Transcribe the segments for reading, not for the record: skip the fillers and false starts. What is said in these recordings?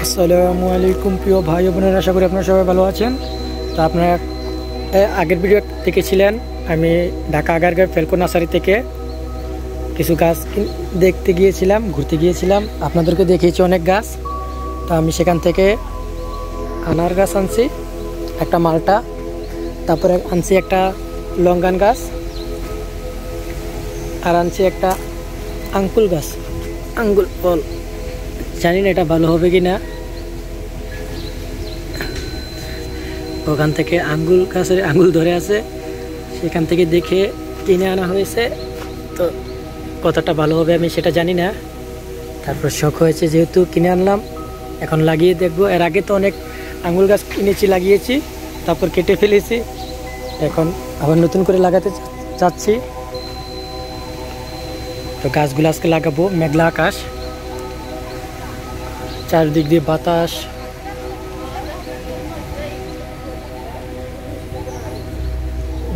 আসসালামু আলাইকুম প্রিয় ভাই ও বোনেরা, আশা করি আপনারা সবাই ভালো আছেন। তো আপনারা আগের ভিডিও দেখেছিলেন, আমি ঢাকা আগারগাঁও ফেলকো নার্সারি থেকে কিছু গাছ দেখতে গিয়েছিলাম, ঘুরতে গিয়েছিলাম, আপনাদেরকে দেখিয়েছি অনেক গাছ। তো আমি সেখান থেকে আনার গাছ আনছি, একটা মালটা, তারপরে আনছি একটা লঙ্গান গাছ, আর আনছি একটা আঙ্গুল গাছ, আঙ্গুল ফল। জানি না এটা ভালো হবে কি না। ওখান থেকে আঙ্গুল গাছের আঙ্গুল ধরে আছে, সেখান থেকে দেখে কিনে আনা হয়েছে। তো কতটা ভালো হবে আমি সেটা জানি না। তারপর শখ হয়েছে যেহেতু কিনে আনলাম, এখন লাগিয়ে দেখবো। এর আগে তো অনেক আঙ্গুল গাছ কিনেছি, লাগিয়েছি, তারপর কেটে ফেলেছি। এখন আবার নতুন করে লাগাতে চাচ্ছি। তো গাছগুলো আজকে লাগাবো। মেঘলা আকাশ, চারদিক দিয়ে বাতাস,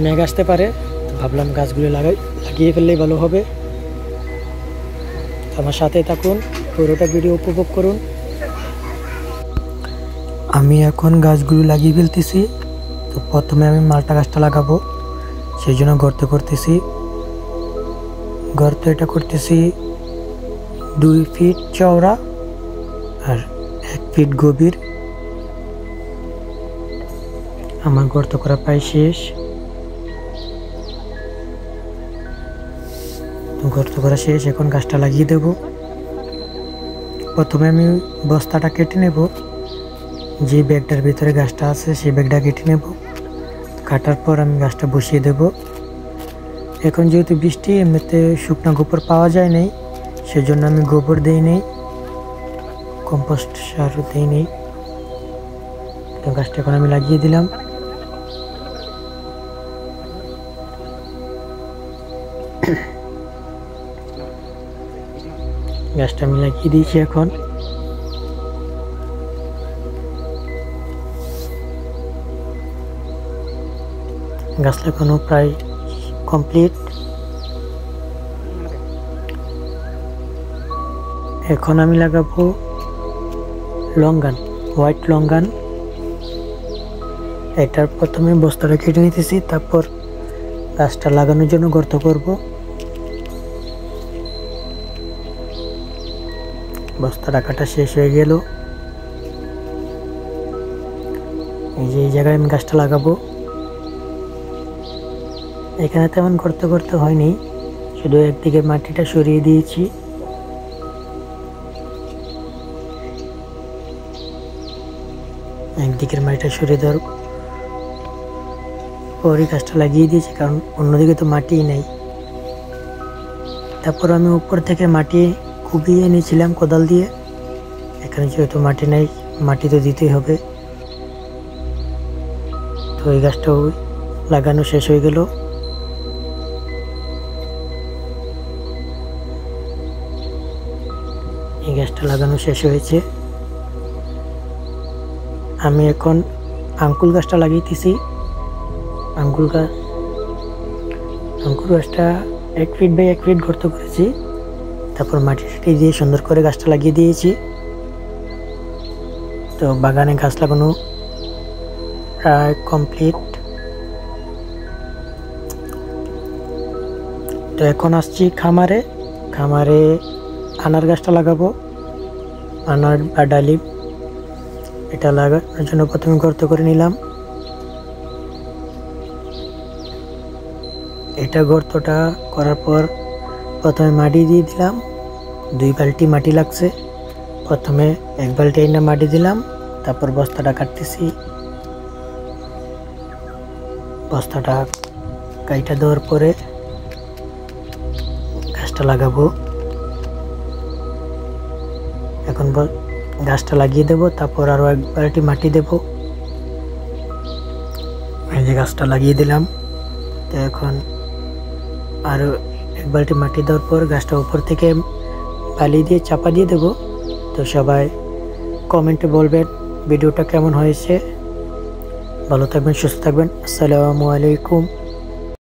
মেঘ আসতে পারে। তো ভাবলাম গাছগুলো লাগিয়ে ফেললেই ভালো হবে। আমার সাথে থাকুন, পুরোটা ভিডিও উপভোগ করুন। আমি এখন গাছগুলো লাগিয়ে ফেলতেছি। তো প্রথমে আমি মালটা গাছটা লাগাবো, সেই জন্য গর্ত করতেছি। গর্ত এটা করতেছি 2 ফিট চওড়া আর 1 ফিট গভীর। আমার গর্ত করা প্রায় শেষ। গর্ত করা শেষ, এখন গাছটা লাগিয়ে দেব। প্রথমে আমি বস্তাটা কেটে নেব, যে ব্যাগটার ভিতরে গাছটা আছে সেই ব্যাগটা কেটে নেব। কাটার পর আমি গাছটা বসিয়ে দেব। এখন যেহেতু বৃষ্টি, এমনিতে শুকনো গোবর পাওয়া যায় নাই, সেজন্য আমি গোবর দিই নেই, কম্পোস্ট সারও দিই নেই। তো গাছটা এখন আমি লাগিয়ে দিলাম। গাছটা আমি লাগিয়ে দিয়েছি। এখন গাছ লাগানো প্রায় কমপ্লিট। এখন আমি লাগাবো লঙ্গান, হোয়াইট লঙ্গান। এটার প্রথমে বস্তাটা কেটে নিতেছি, তারপর গাছটা লাগানোর জন্য গর্ত করব। বস্তাটা কাটা শেষ হয়ে গেল। এই জায়গায় আমি গাছটা লাগাবো। এখানে তেমন গর্ত করতে হয়নি, শুধু একদিকে মাটিটা সরিয়ে দিয়েছি। একদিকের মাটিটা সরিয়ে দেওয়ার পরই গাছটা লাগিয়ে দিয়েছি, কারণ অন্যদিকে তো মাটি নেই। তারপর আমি উপর থেকে মাটি কুপিয়ে এনেছিলাম কোদাল দিয়ে। এখানে যেহেতু মাটি নেই, মাটি তো দিতেই হবে। তো এই গাছটাও লাগানো শেষ হয়ে গেল। এই গাছটা লাগানো শেষ হয়েছে। আমি এখন আঙ্গুল গাছটা লাগিয়েছি। আঙ্গুর গাছটা 1 ফিট বাই 1 ফিট গর্ত করেছি, তারপর মাটি দিয়ে সুন্দর করে গাছটা লাগিয়ে দিয়েছি। তো বাগানে গাছ লাগানো প্রায় কমপ্লিট। তো এখন আসছি খামারে। আনার গাছটা লাগাবো, আনার বা ডালিম। এটা লাগানোর জন্য প্রথমে গর্ত করে নিলাম। এটা গর্তটা করার পর প্রথমে মাটি দিয়ে দিলাম। 2 বালতি মাটি লাগছে। প্রথমে 1 বালতি এনে মাটি দিলাম, তারপর বস্তাটা কাটতেছি। বস্তাটা কাইটা দেওয়ার পরে গাছটা লাগাবো। এখন গাছটা লাগিয়ে দেব, তারপর আরো 1 বালতি মাটি দেব। এই যে গাছটা লাগিয়ে দিলাম। তো এখন আরো 1 বালতি মাটি দেওয়ার পর গাছটা উপর থেকে বালি দিয়ে চাপা দিয়ে দেব। তো সবাই কমেন্টে বলবেন ভিডিওটা কেমন হয়েছে। ভালো থাকবেন, সুস্থ থাকবেন। আসসালামু আলাইকুম।